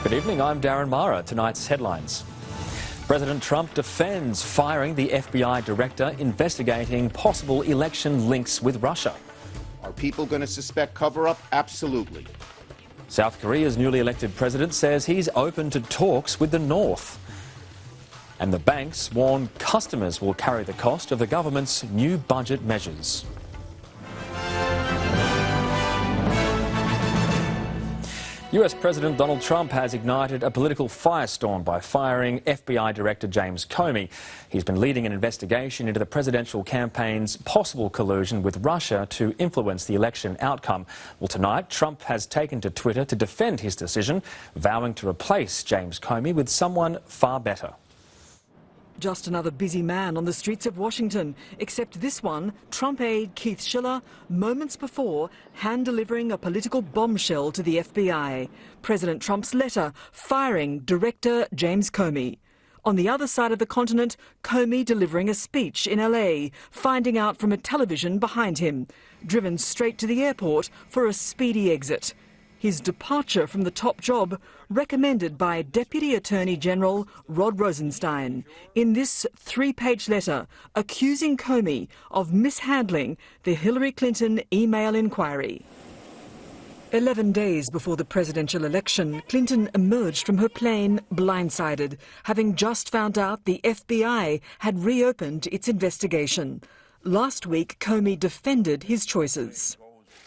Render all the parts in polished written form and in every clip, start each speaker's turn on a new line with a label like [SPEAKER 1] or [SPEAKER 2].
[SPEAKER 1] Good evening, I'm Darren Mara. Tonight's headlines. President Trump defends firing the FBI director investigating possible election links with Russia.
[SPEAKER 2] Are people going to suspect cover-up? Absolutely.
[SPEAKER 1] South Korea's newly elected president says he's open to talks with the North. And the banks warn customers will carry the cost of the government's new budget measures. US President Donald Trump has ignited a political firestorm by firing FBI Director James Comey. He's been leading an investigation into the presidential campaign's possible collusion with Russia to influence the election outcome. Well, tonight, Trump has taken to Twitter to defend his decision, vowing to replace James Comey with someone far better.
[SPEAKER 3] Just another busy man on the streets of Washington, except this one, Trump aide Keith Schiller, moments before, hand-delivering a political bombshell to the FBI. President Trump's letter firing Director James Comey. On the other side of the continent, Comey delivering a speech in LA, finding out from a television behind him, driven straight to the airport for a speedy exit. His departure from the top job recommended by Deputy Attorney General Rod Rosenstein in this 3-page letter accusing Comey of mishandling the Hillary Clinton email inquiry. 11 days before the presidential election, Clinton emerged from her plane blindsided, having just found out the FBI had reopened its investigation. Last week, Comey defended his choices.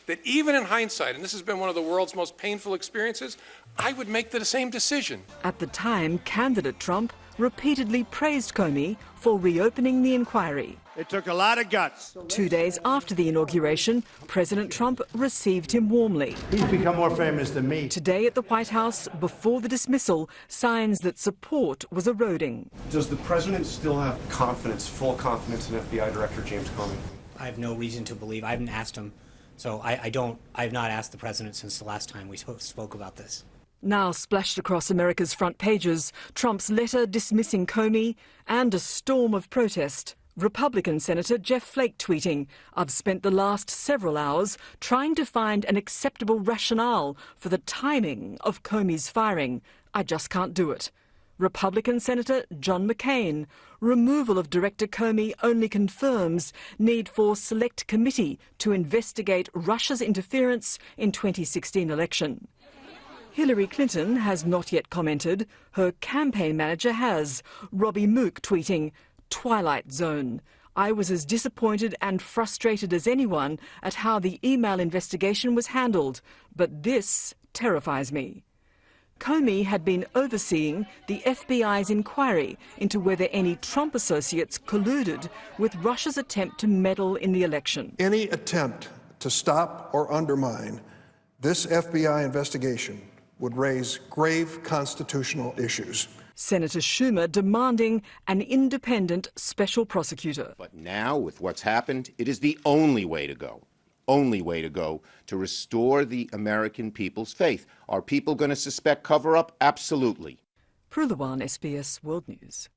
[SPEAKER 4] That even in hindsight, and this has been one of the world's most painful experiences, I would make the same decision.
[SPEAKER 3] At the time, candidate Trump repeatedly praised Comey for reopening the inquiry.
[SPEAKER 5] It took a lot of guts.
[SPEAKER 3] 2 days after the inauguration, President Trump received him warmly.
[SPEAKER 5] He's become more famous than me.
[SPEAKER 3] Today at the White House, before the dismissal, signs that support was eroding.
[SPEAKER 6] Does the president still have confidence, full confidence in FBI Director James Comey?
[SPEAKER 7] I have no reason to believe. I haven't asked him. So I have not asked the president since the last time we spoke about this.
[SPEAKER 3] Now splashed across America's front pages, Trump's letter dismissing Comey and a storm of protest. Republican Senator Jeff Flake tweeting, "I've spent the last several hours trying to find an acceptable rationale for the timing of Comey's firing. I just can't do it." Republican Senator John McCain, removal of Director Comey only confirms need for select committee to investigate Russia's interference in 2016 election. Hillary Clinton has not yet commented. Her campaign manager has. Robbie Mook tweeting, "Twilight Zone. I was as disappointed and frustrated as anyone at how the email investigation was handled, but this terrifies me." Comey had been overseeing the FBI's inquiry into whether any Trump associates colluded with Russia's attempt to meddle in the election.
[SPEAKER 8] Any attempt to stop or undermine this FBI investigation would raise grave constitutional issues.
[SPEAKER 3] Senator Schumer demanding an independent special prosecutor.
[SPEAKER 2] But now, with what's happened, it is the only way to go. Only way to go to restore the American people's faith. Are people going to suspect cover-up? Absolutely.
[SPEAKER 3] Prulawan, SBS World News.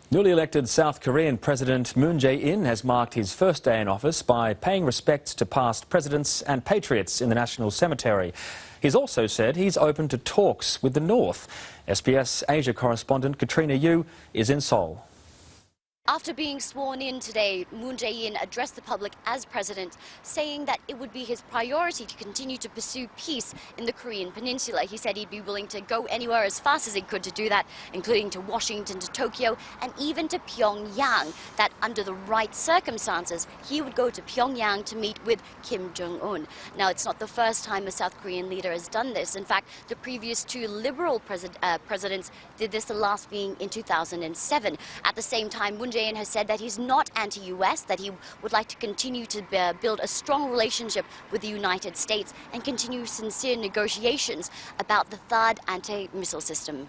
[SPEAKER 1] Newly elected South Korean President Moon Jae-in has marked his first day in office by paying respects to past presidents and patriots in the National Cemetery. He's also said he's open to talks with the North. SBS Asia correspondent Katrina Yu is in Seoul.
[SPEAKER 9] After being sworn in today, Moon Jae-in addressed the public as president, saying that it would be his priority to continue to pursue peace in the Korean peninsula. He said he'd be willing to go anywhere as fast as he could to do that, including to Washington, to Tokyo, and even to Pyongyang, that under the right circumstances, he would go to Pyongyang to meet with Kim Jong-un. Now, it's not the first time a South Korean leader has done this. In fact, the previous two liberal presidents did this, the last being in 2007. At the same time, Moon Jae-in has said that he's not anti-US, that he would like to continue to build a strong relationship with the United States and continue sincere negotiations about the third anti-missile system.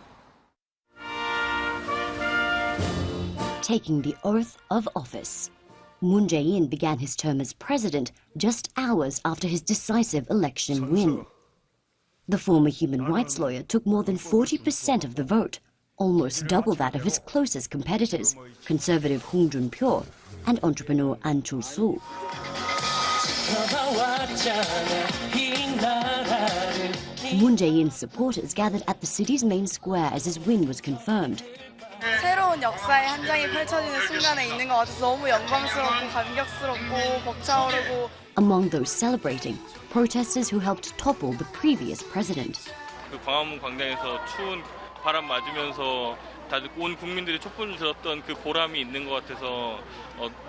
[SPEAKER 10] Taking the oath of office. Moon Jae-in began his term as president just hours after his decisive election win. The former human rights lawyer took more than 40% of the vote, almost double that of his closest competitors, conservative Hong Jun-pyo and entrepreneur An Chul-soo. Moon Jae-in's supporters gathered at the city's main square as his win was confirmed.
[SPEAKER 11] 새로운 역사의 한 장이 펼쳐지는 순간에 있는 것 같아서 너무 영광스럽고 감격스럽고 벅차오르고.
[SPEAKER 10] Among those celebrating, protesters who helped topple the previous president.
[SPEAKER 12] 그 광화문 광장에서 추운 바람 맞으면서 다들 온 국민들이 촛불을 들었던 그 보람이 있는 것 같아서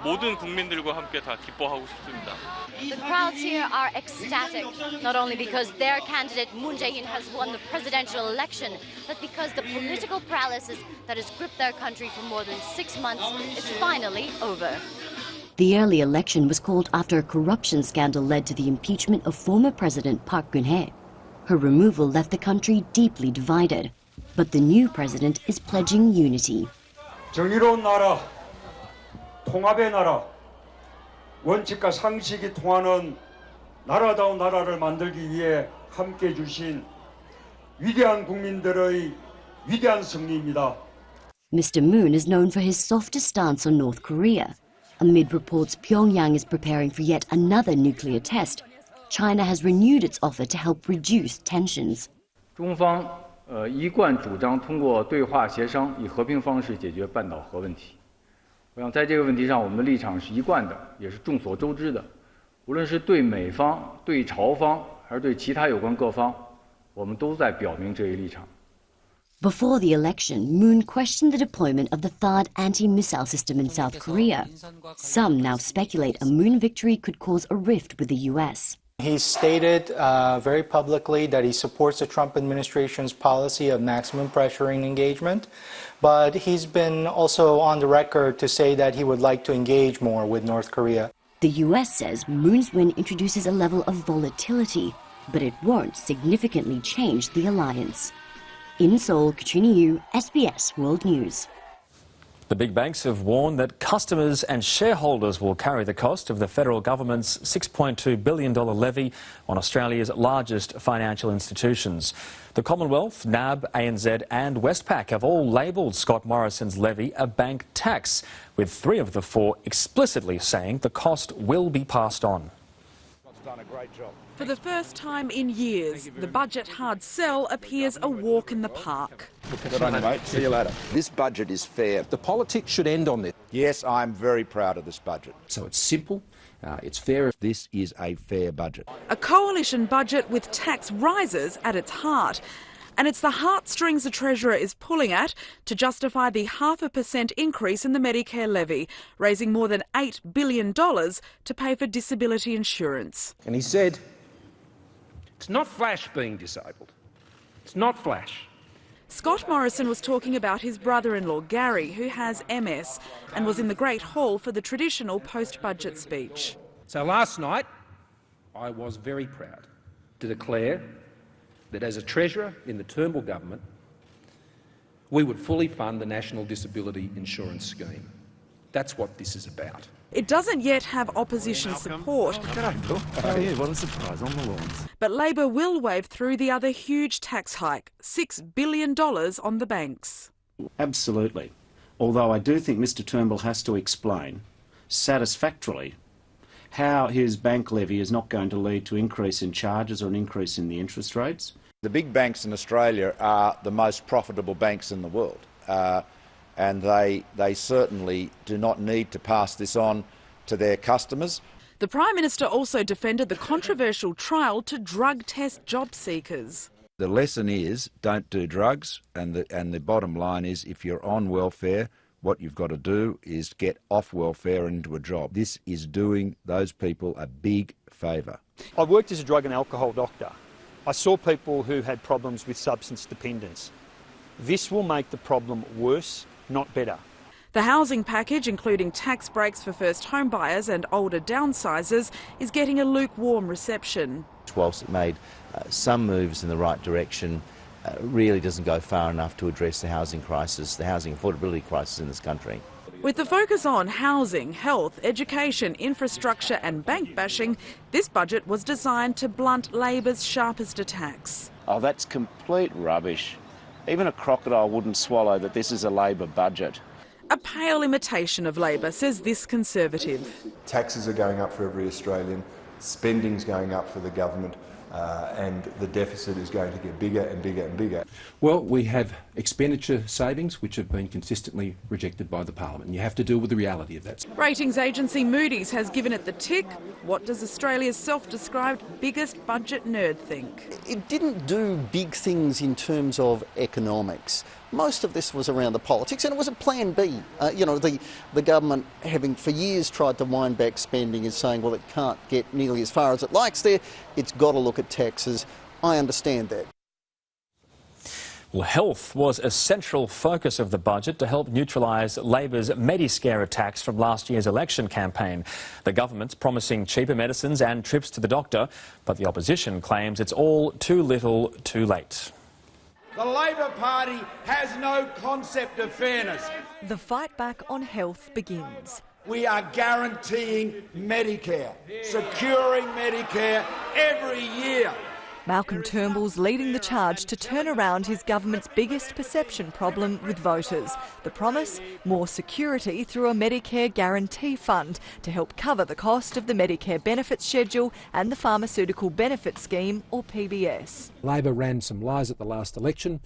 [SPEAKER 12] 모든 국민들과 함께 다 기뻐하고 싶습니다.
[SPEAKER 9] The crowds here are ecstatic, not only because their candidate Moon Jae-in has won the presidential election, but because the political paralysis that has gripped their country for more than 6 months is finally over.
[SPEAKER 10] The early election was called after a corruption scandal led to the impeachment of former President Park Geun-hye. Her removal left the country deeply divided. But the new president is pledging unity.
[SPEAKER 13] 정의로운 나라, 통합의 나라, 원칙과 상식이 통하는 나라다운 나라를 만들기 위해 함께 주신 위대한 국민들의 위대한 승리입니다.
[SPEAKER 10] Mr. Moon is known for his softer stance on North Korea. Amid reports Pyongyang is preparing for yet another nuclear test, China has renewed its offer to help reduce tensions.
[SPEAKER 14] 中方一贯主张通过对话协商，以和平方式解决半岛核问题。我想在这个问题上，我们的立场是一贯的，也是众所周知的。无论是对美方、对朝方，还是对其他有关各方，我们都在表明这一立场。
[SPEAKER 10] Before the election, Moon questioned the deployment of the THAAD anti-missile system in South Korea. Some now speculate a Moon victory could cause a rift with the US.
[SPEAKER 15] He stated very publicly that he supports the Trump administration's policy of maximum pressure and engagement, but he's been also on the record to say that he would like to engage more with North Korea.
[SPEAKER 10] The US says Moon's win introduces a level of volatility, but it won't significantly change the alliance. In Seoul, Katrina Yu, SBS World News.
[SPEAKER 1] The big banks have warned that customers and shareholders will carry the cost of the federal government's $6.2 billion levy on Australia's largest financial institutions. The Commonwealth, NAB, ANZ and Westpac have all labelled Scott Morrison's levy a bank tax, with 3 of the 4 explicitly saying the cost will be passed on.
[SPEAKER 5] Scott's done a great job.
[SPEAKER 16] For the first time in years, the budget hard sell appears a walk in the park.
[SPEAKER 5] Good on you, mate. See you later.
[SPEAKER 17] This budget is fair. The politics should end on this.
[SPEAKER 5] Yes, I'm very proud of this budget.
[SPEAKER 17] So it's simple, it's fair. This is a fair budget.
[SPEAKER 16] A coalition budget with tax rises at its heart. And it's the heartstrings the Treasurer is pulling at to justify the 0.5% increase in the Medicare levy, raising more than $8 billion to pay for disability insurance.
[SPEAKER 18] And he said, it's not Flash being disabled. It's not Flash.
[SPEAKER 16] Scott Morrison was talking about his brother-in-law Gary, who has MS, and was in the Great Hall for the traditional post-budget speech.
[SPEAKER 18] So last night, I was very proud to declare that as a Treasurer in the Turnbull government, we would fully fund the National Disability Insurance Scheme. That's what this is about.
[SPEAKER 16] It doesn't yet have opposition support.
[SPEAKER 19] G'day, Phil. How are you? What a surprise, on the lawns.
[SPEAKER 16] But Labor will wave through the other huge tax hike, $6 billion on the banks.
[SPEAKER 19] Absolutely. Although I do think Mr Turnbull has to explain satisfactorily how his bank levy is not going to lead to increase in charges or an increase in the interest rates.
[SPEAKER 5] The big banks in Australia are the most profitable banks in the world. And they certainly do not need to pass this on to their customers.
[SPEAKER 16] The Prime Minister also defended the controversial trial to drug test job seekers.
[SPEAKER 17] The lesson is don't do drugs, and the bottom line is if you're on welfare, what you've got to do is get off welfare and into a job. This is doing those people a big favour.
[SPEAKER 20] I worked as a drug and alcohol doctor. I saw people who had problems with substance dependence. This will make the problem worse, not better.
[SPEAKER 16] The housing package, including tax breaks for first home buyers and older downsizers, is getting a lukewarm reception.
[SPEAKER 21] Whilst it made some moves in the right direction, really doesn't go far enough to address the housing crisis, the housing affordability crisis in this country.
[SPEAKER 16] With the focus on housing, health, education, infrastructure and bank bashing, this budget was designed to blunt Labor's sharpest attacks.
[SPEAKER 22] Oh, that's complete rubbish. Even a crocodile wouldn't swallow that this is a Labor budget.
[SPEAKER 16] A pale imitation of Labor, says this Conservative.
[SPEAKER 6] Taxes are going up for every Australian, spending's going up for the government,
[SPEAKER 4] and the deficit is going to get bigger and bigger and bigger.
[SPEAKER 18] Well, we have expenditure savings which have been consistently rejected by the Parliament, and you have to deal with the reality of that.
[SPEAKER 16] Ratings agency Moody's has given it the tick. What does Australia's self-described biggest budget nerd think?
[SPEAKER 7] It didn't do big things in terms of economics. Most of this was around the politics, and it was a plan B. The government, having for years tried to wind back spending, is saying, well, it can't get nearly as far as it likes there. It's got to look at taxes. I understand that.
[SPEAKER 1] Well, health was a central focus of the budget to help neutralise Labor's Mediscare attacks from last year's election campaign. The government's promising cheaper medicines and trips to the doctor, but the opposition claims it's all too little, too late.
[SPEAKER 23] The Labor Party has no concept of fairness.
[SPEAKER 3] The fight back on health begins.
[SPEAKER 23] We are guaranteeing Medicare, securing Medicare every year.
[SPEAKER 3] Malcolm Turnbull's leading the charge to turn around his government's biggest perception problem with voters. The promise, more security through a Medicare guarantee fund to help cover the cost of the Medicare benefits schedule and the Pharmaceutical Benefit Scheme, or PBS.
[SPEAKER 18] Labor ran some lies at the last election,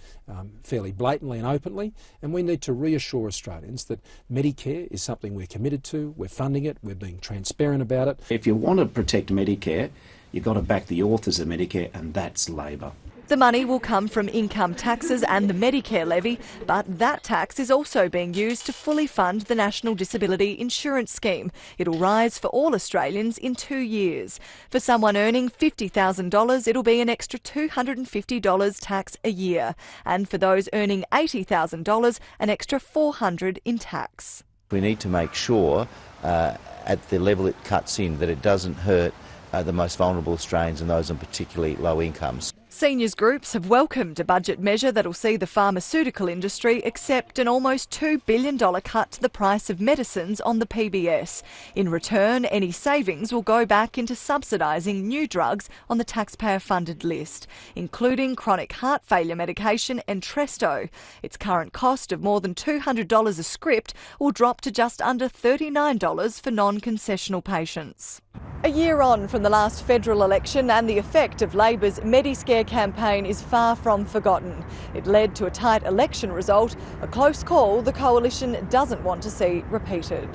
[SPEAKER 18] fairly blatantly and openly, and we need to reassure Australians that Medicare is something we're committed to, we're funding it, we're being transparent about it.
[SPEAKER 19] If you want to protect Medicare, you've got to back the authors of Medicare, and that's Labor.
[SPEAKER 3] The money will come from income taxes and the Medicare levy, but that tax is also being used to fully fund the National Disability Insurance Scheme. It'll rise for all Australians in 2 years. For someone earning $50,000, it'll be an extra $250 tax a year. And for those earning $80,000, an extra $400 in tax.
[SPEAKER 21] We need to make sure at the level it cuts in that it doesn't hurt the most vulnerable Australians and those on particularly low incomes.
[SPEAKER 3] Seniors groups have welcomed a budget measure that'll see the pharmaceutical industry accept an almost $2 billion cut to the price of medicines on the PBS. In return, any savings will go back into subsidising new drugs on the taxpayer-funded list, including chronic heart failure medication Entresto. Its current cost of more than $200 a script will drop to just under $39 for non-concessional patients. A year on from the last federal election, and the effect of Labor's Mediscare campaign is far from forgotten. It led to a tight election result, a close call the coalition doesn't want to see repeated.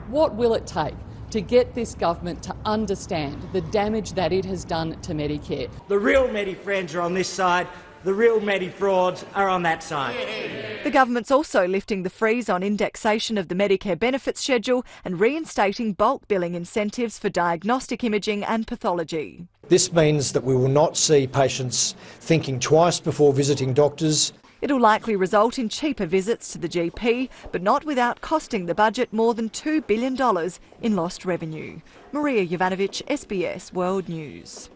[SPEAKER 24] What will it take to get this government to understand the damage that it has done to Medicare?
[SPEAKER 25] The real Medi-friends are on this side. The real Medi-frauds are on that side.
[SPEAKER 3] The government's also lifting the freeze on indexation of the Medicare benefits schedule and reinstating bulk billing incentives for diagnostic imaging and pathology.
[SPEAKER 26] This means that we will not see patients thinking twice before visiting doctors.
[SPEAKER 3] It'll likely result in cheaper visits to the GP, but not without costing the budget more than $2 billion in lost revenue. Maria Jovanovic, SBS World News.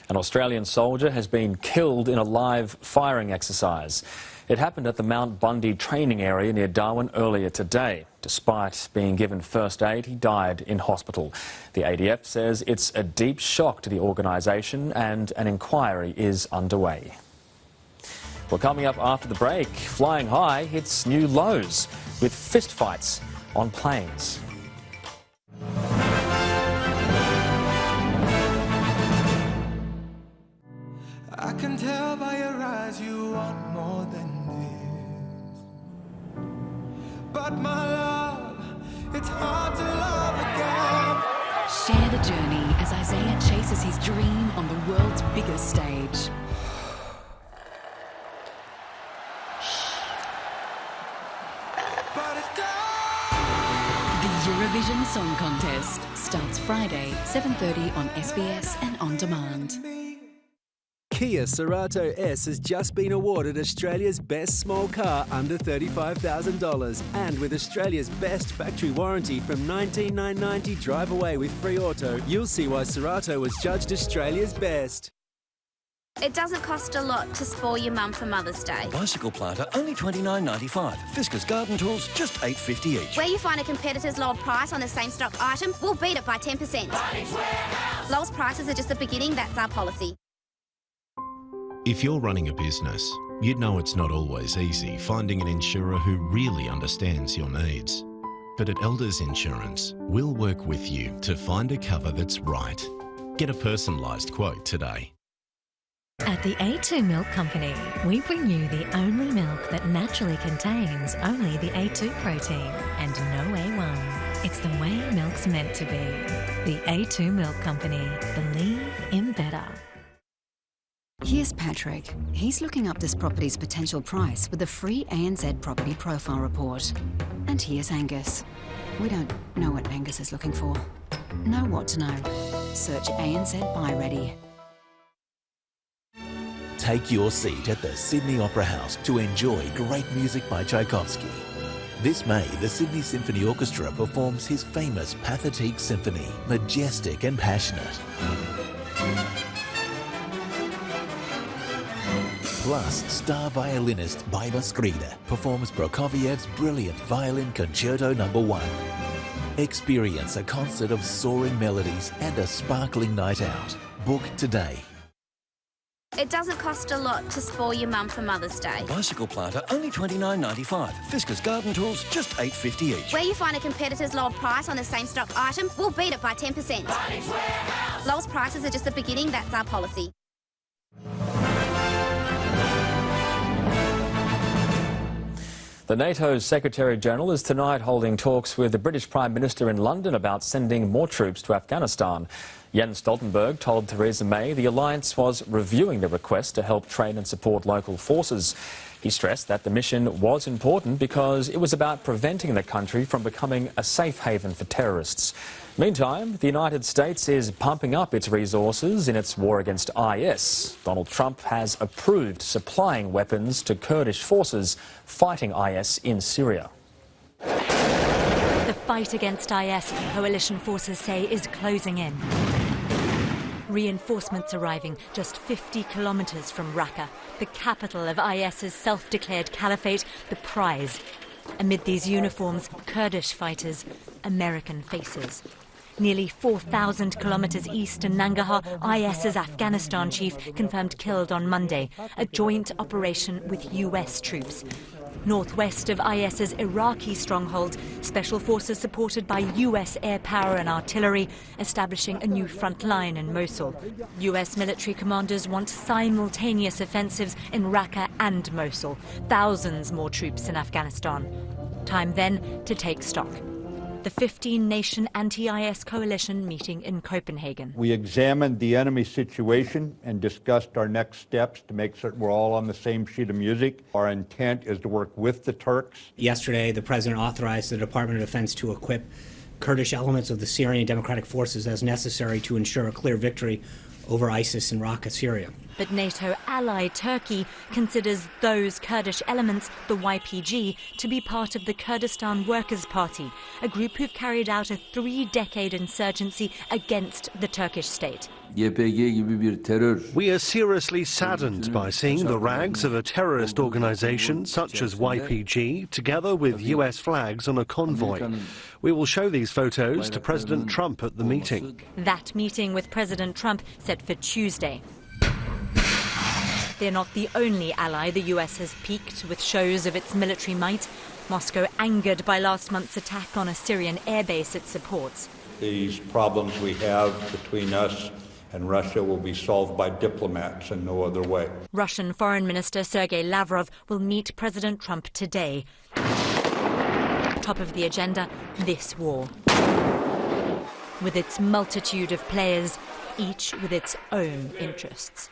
[SPEAKER 1] An Australian soldier has been killed in a live firing exercise. It happened at the Mount Bundy training area near Darwin earlier today. Despite being given first aid, he died in hospital. The ADF says it's a deep shock to the organisation and an inquiry is underway. Well, coming up after the break, flying high hits new lows with fistfights on planes.
[SPEAKER 27] I can tell by your eyes you want more than this. But my love, it's hard to love again.
[SPEAKER 28] Share the journey as Isaiah chases his dream on the world's biggest stage. The Eurovision Song Contest starts Friday, 7:30 on SBS and on demand.
[SPEAKER 29] Kia Cerato S has just been awarded Australia's best small car under $35,000, and with Australia's best factory warranty from 19,990 drive away with free auto, you'll see why Cerato was judged Australia's best.
[SPEAKER 30] It doesn't cost a lot to spoil your mum for Mother's Day.
[SPEAKER 31] Bicycle planter only $29.95. Fiskars garden tools just $8.50 each.
[SPEAKER 30] Where you find a competitor's lower price on the same stock item, we'll beat it by 10%. Lowest prices are just the beginning, that's our policy.
[SPEAKER 32] If you're running a business, you'd know it's not always easy finding an insurer who really understands your needs. But at Elders Insurance, we'll work with you to find a cover that's right. Get a personalised quote today.
[SPEAKER 2] At the A2 Milk Company, we bring you the only milk that naturally contains only the A2 protein and no A1. It's the way milk's meant to be. The A2 Milk Company. Believe in better.
[SPEAKER 28] Here's Patrick. He's looking up this property's potential price with a free ANZ property profile report. And here's Angus. We don't know what Angus is looking for. Know what to know. Search ANZ Buy Ready.
[SPEAKER 5] Take your seat at the Sydney Opera House to enjoy great music by Tchaikovsky. This May, the Sydney Symphony Orchestra performs his famous Pathetique Symphony, majestic and passionate. Plus, star violinist Biba Skrida performs Prokofiev's brilliant Violin Concerto No. 1. Experience a concert of soaring melodies and a sparkling night out. Book today.
[SPEAKER 30] It doesn't cost a lot to spoil your mum for Mother's Day.
[SPEAKER 31] Bicycle planter, only $29.95. Fiskars garden tools, just $8.50 each.
[SPEAKER 30] Where you find a competitor's lower price on the same stock item, we'll beat it by 10%. Lowest prices are just the beginning, that's our policy.
[SPEAKER 1] The NATO Secretary-General is tonight holding talks with the British Prime Minister in London about sending more troops to Afghanistan. Jens Stoltenberg told Theresa May the alliance was reviewing the request to help train and support local forces. He stressed that the mission was important because it was about preventing the country from becoming a safe haven for terrorists. Meantime, the United States is pumping up its resources in its war against IS. Donald Trump has approved supplying weapons to Kurdish forces fighting IS in Syria.
[SPEAKER 8] The fight against IS, coalition forces say, is closing in. Reinforcements arriving just 50 kilometres from Raqqa, the capital of IS's self-declared caliphate, the prize. Amid these uniforms, Kurdish fighters, American faces. Nearly 4,000 kilometres east in Nangarhar, IS's Afghanistan chief confirmed killed on Monday, a joint operation with US troops. Northwest of IS's Iraqi stronghold, special forces supported by US air power and artillery, establishing a new front line in Mosul. US military commanders want simultaneous offensives in Raqqa and Mosul. Thousands more troops in Afghanistan. Time then to take stock. The 15-nation anti-IS coalition meeting in Copenhagen.
[SPEAKER 9] We examined the enemy situation and discussed our next steps to make certain we're all on the same sheet of music. Our intent is to work with the Turks.
[SPEAKER 10] Yesterday, the President authorized the Department of Defense to equip Kurdish elements of the Syrian Democratic Forces as necessary to ensure a clear victory over ISIS in Raqqa, Syria.
[SPEAKER 8] But NATO ally Turkey considers those Kurdish elements, the YPG, to be part of the Kurdistan Workers' Party, a group who've carried out a 3-decade insurgency against the Turkish state.
[SPEAKER 11] We are seriously saddened by seeing the rags of a terrorist organisation such as YPG together with US flags on a convoy. We will show these photos to President Trump at the meeting.
[SPEAKER 8] That meeting with President Trump set for Tuesday. They're not the only ally the US has piqued with shows of its military might. Moscow angered by last month's attack on a Syrian airbase it supports.
[SPEAKER 9] These problems we have between us and Russia will be solved by diplomats and no other way.
[SPEAKER 8] Russian Foreign Minister Sergei Lavrov will meet President Trump today. Top of the agenda, this war. With its multitude of players, each with its own interests.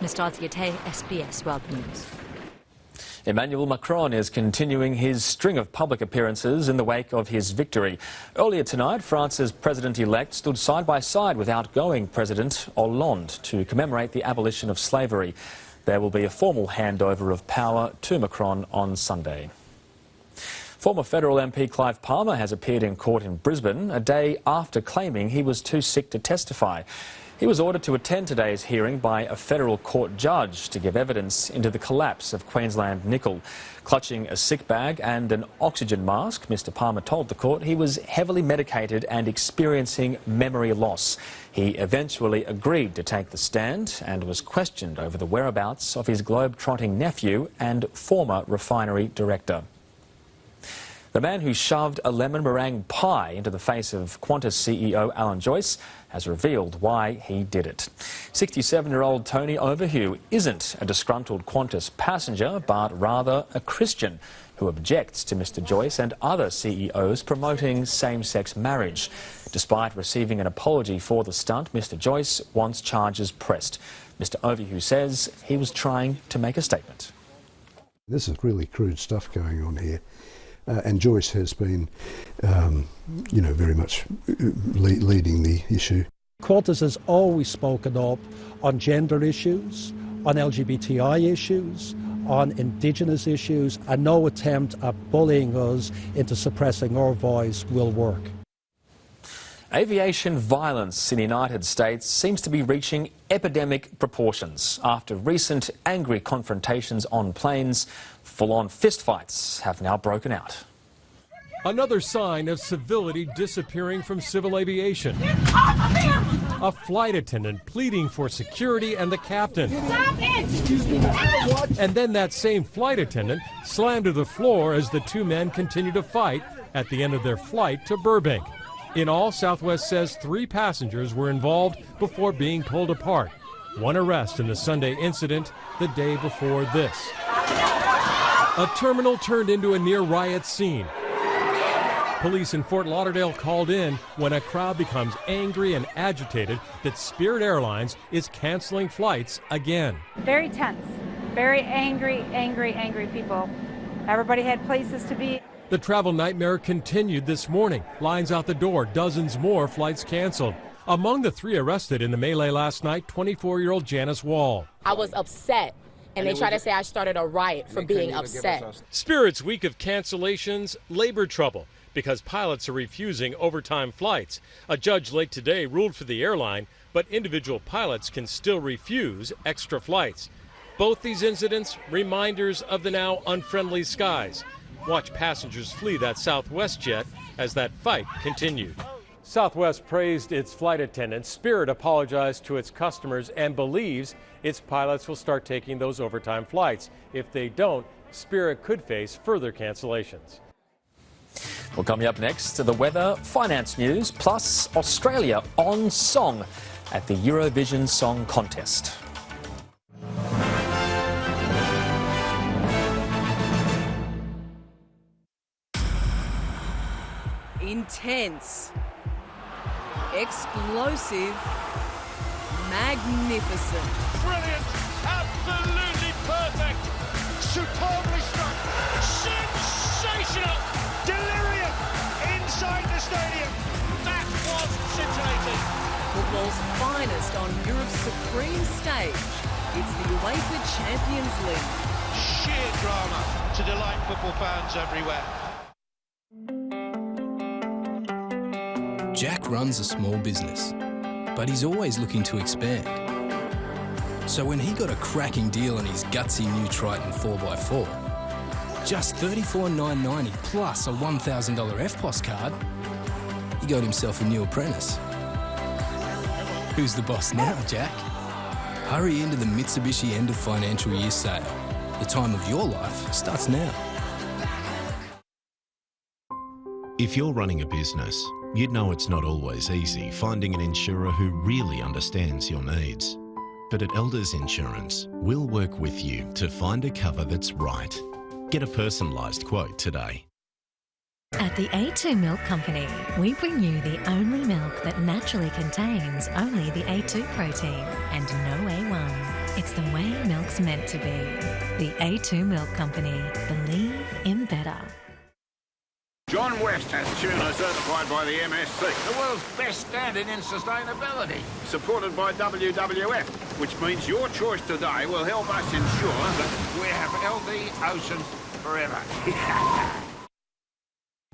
[SPEAKER 8] Nastasia Tay, SBS World News.
[SPEAKER 1] Emmanuel Macron is continuing his string of public appearances in the wake of his victory. Earlier tonight, France's president-elect stood side by side with outgoing President Hollande to commemorate the abolition of slavery. There will be a formal handover of power to Macron on Sunday. Former federal MP Clive Palmer has appeared in court in Brisbane a day after claiming he was too sick to testify. He was ordered to attend today's hearing by a federal court judge to give evidence into the collapse of Queensland Nickel. Clutching a sick bag and an oxygen mask, Mr Palmer told the court he was heavily medicated and experiencing memory loss. He eventually agreed to take the stand and was questioned over the whereabouts of his globe-trotting nephew and former refinery director. The man who shoved a lemon meringue pie into the face of Qantas CEO Alan Joyce has revealed why he did it. 67-year-old Tony Overhew isn't a disgruntled Qantas passenger, but rather a Christian who objects to Mr Joyce and other CEOs promoting same-sex marriage. Despite receiving an apology for the stunt, Mr Joyce wants charges pressed. Mr Overhew says he was trying to make a statement.
[SPEAKER 4] This is really crude stuff going on here. And Joyce has been, very much leading the issue.
[SPEAKER 6] Qantas has always spoken up on gender issues, on LGBTI issues, on Indigenous issues, and no attempt at bullying us into suppressing our voice will work.
[SPEAKER 1] Aviation violence in the United States seems to be reaching epidemic proportions. After recent angry confrontations on planes, full-on fistfights have now broken out.
[SPEAKER 7] Another sign of civility disappearing from civil aviation. A flight attendant pleading for security and the captain.
[SPEAKER 12] Stop it!
[SPEAKER 7] And then that same flight attendant slammed to the floor as the two men continued to fight at the end of their flight to Burbank. In all, Southwest says 3 passengers were involved before being pulled apart. 1 arrest in the Sunday incident the day before this. A terminal turned into a near riot scene. Police in Fort Lauderdale called in when a crowd becomes angry and agitated that Spirit Airlines is canceling flights again.
[SPEAKER 13] Very tense, very angry people. Everybody had places to be.
[SPEAKER 7] The travel nightmare continued this morning. Lines out the door, dozens more flights canceled. Among the 3 arrested in the melee last night, 24-year-old Janice Wall.
[SPEAKER 14] I was upset, and they try to say I started a riot for being upset.
[SPEAKER 7] Spirit's week of cancellations, labor trouble, because pilots are refusing overtime flights. A judge late today ruled for the airline, but individual pilots can still refuse extra flights. Both these incidents, reminders of the now unfriendly skies. Watch passengers flee that Southwest jet as that fight continued. Southwest praised its flight attendants. Spirit apologized to its customers and believes its pilots will start taking those overtime flights. If they don't, Spirit could face further cancellations.
[SPEAKER 1] Well, coming up next, the weather, finance news, plus Australia on song at the Eurovision Song Contest.
[SPEAKER 15] Intense, explosive, magnificent.
[SPEAKER 16] Brilliant, absolutely perfect, superbly struck, sensational, delirium inside the stadium. That was scintillating.
[SPEAKER 15] Football's finest on Europe's supreme stage. It's the UEFA Champions League.
[SPEAKER 16] Sheer drama to delight football fans everywhere.
[SPEAKER 17] Jack runs a small business, but he's always looking to expand. So when he got a cracking deal on his gutsy new Triton 4x4, just $34,990 plus a $1,000 FPOS card, he got himself a new apprentice. Who's the boss now, Jack? Hurry into the Mitsubishi end of financial year sale. The time of your life starts now.
[SPEAKER 32] If you're running a business, you'd know it's not always easy finding an insurer who really understands your needs. But at Elders Insurance, we'll work with you to find a cover that's right. Get a personalised quote today.
[SPEAKER 2] At the A2 Milk Company, we bring you the only milk that naturally contains only the A2 protein and no A1. It's the way milk's meant to be. The A2 Milk Company. Believe in better.
[SPEAKER 20] John West has tuna certified by the MSC, the world's best standard in sustainability, supported by WWF, which means your choice today will help us ensure that we have healthy oceans forever.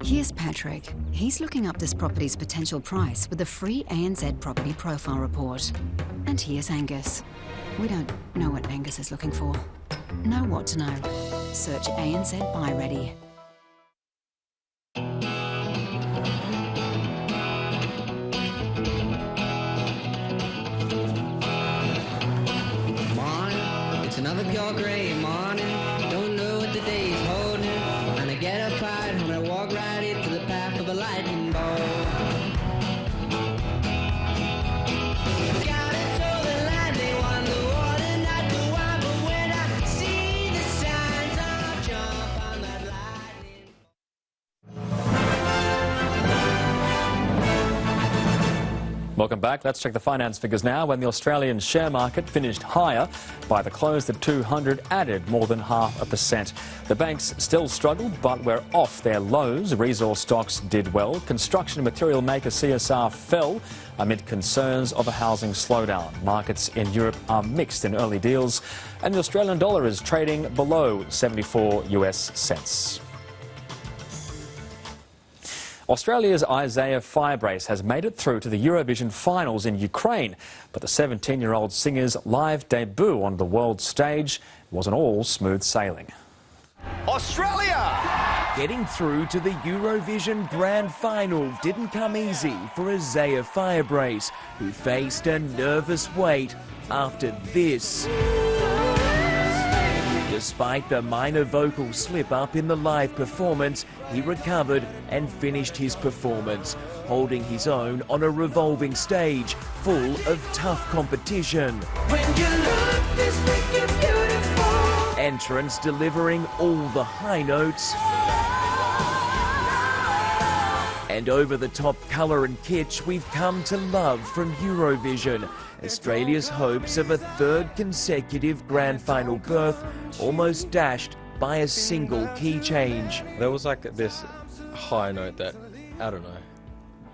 [SPEAKER 28] Here's Patrick. He's looking up this property's potential price with a free ANZ property profile report. And here's Angus. We don't know what Angus is looking for. Know what to know. Search ANZ Buy Ready.
[SPEAKER 22] It's another pure grey morning, don't know what the day is holding, and I get up out and I walk
[SPEAKER 1] Welcome back. Let's check the finance figures now. When the Australian share market finished higher, by the close the 200 added more than 0.5%. The banks still struggled, but were off their lows. Resource stocks did well. Construction material maker CSR fell amid concerns of a housing slowdown. Markets in Europe are mixed in early deals, and the Australian dollar is trading below 74 US cents. Australia's Isaiah Firebrace has made it through to the Eurovision finals in Ukraine, but the 17-year-old singer's live debut on the world stage wasn't all smooth sailing.
[SPEAKER 3] Australia! Getting through to the Eurovision Grand Final didn't come easy for Isaiah Firebrace, who faced a nervous wait after this. Despite the minor vocal slip-up in the live performance, he recovered and finished his performance, holding his own on a revolving stage full of tough competition. When you look this wicked beautiful. Entrants delivering all the high notes. And over-the-top colour and kitsch we've come to love from Eurovision. Australia's hopes of a third consecutive grand final berth almost dashed by a single key change.
[SPEAKER 5] There was like this high note that, I don't know,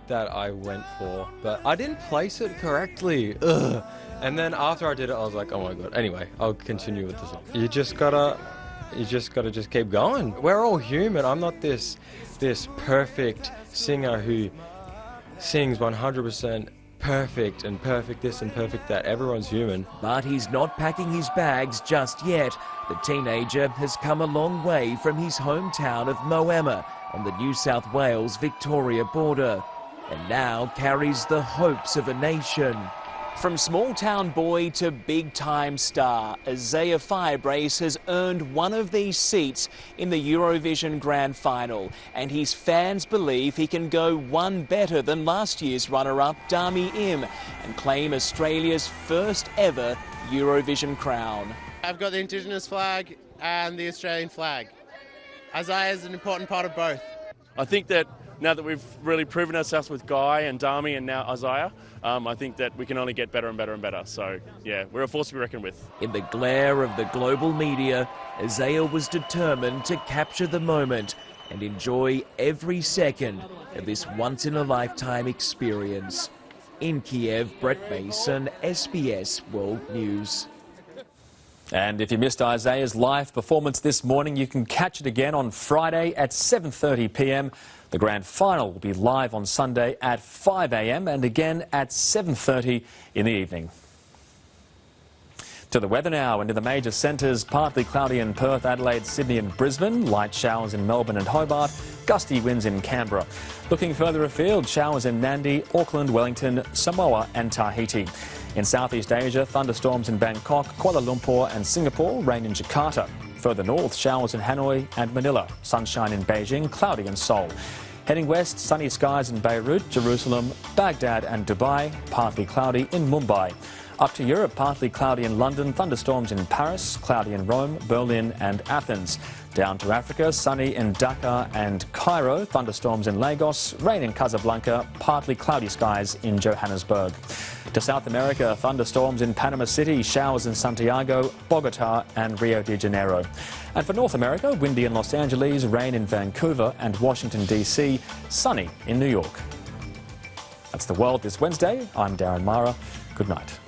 [SPEAKER 5] that I went for, but I didn't place it correctly. Ugh. And then after I did it, I was like, oh my God. Anyway, I'll continue with this. You just gotta just keep going. We're all human. I'm not this perfect singer who sings 100% perfect and perfect this and perfect that. Everyone's human.
[SPEAKER 3] But he's not packing his bags just yet. The teenager has come a long way from his hometown of Moama on the New South Wales-Victoria border, and now carries the hopes of a nation. From small-town boy to big-time star, Isaiah Firebrace has earned one of these seats in the Eurovision Grand Final, and his fans believe he can go one better than last year's runner-up, Dami Im, and claim Australia's first ever Eurovision crown.
[SPEAKER 18] I've got the Indigenous flag and the Australian flag. Isaiah is an important part of both.
[SPEAKER 19] I think that now that we've really proven ourselves with Guy and Dami and now Isaiah, I think that we can only get better and better and better. So, yeah, we're a force to be reckoned with.
[SPEAKER 3] In the glare of the global media, Isaiah was determined to capture the moment and enjoy every second of this once-in-a-lifetime experience. In Kiev, Brett Mason, SBS World News.
[SPEAKER 1] And if you missed Isaiah's live performance this morning, you can catch it again on Friday at 7:30 p.m. The grand final will be live on Sunday at 5 a.m. and again at 7:30 in the evening. To the weather now, into the major centres, partly cloudy in Perth, Adelaide, Sydney and Brisbane, light showers in Melbourne and Hobart, gusty winds in Canberra. Looking further afield, showers in Nadi, Auckland, Wellington, Samoa and Tahiti. In Southeast Asia, thunderstorms in Bangkok, Kuala Lumpur and Singapore, rain in Jakarta. Further north, showers in Hanoi and Manila, sunshine in Beijing, cloudy in Seoul. Heading west, sunny skies in Beirut, Jerusalem, Baghdad and Dubai, partly cloudy in Mumbai. Up to Europe, partly cloudy in London, thunderstorms in Paris, cloudy in Rome, Berlin and Athens. Down to Africa, sunny in Dakar and Cairo, thunderstorms in Lagos, rain in Casablanca, partly cloudy skies in Johannesburg. To South America, thunderstorms in Panama City, showers in Santiago, Bogota and Rio de Janeiro. And for North America, windy in Los Angeles, rain in Vancouver and Washington DC, sunny in New York. That's the world this Wednesday. I'm Darren Mara. Good night.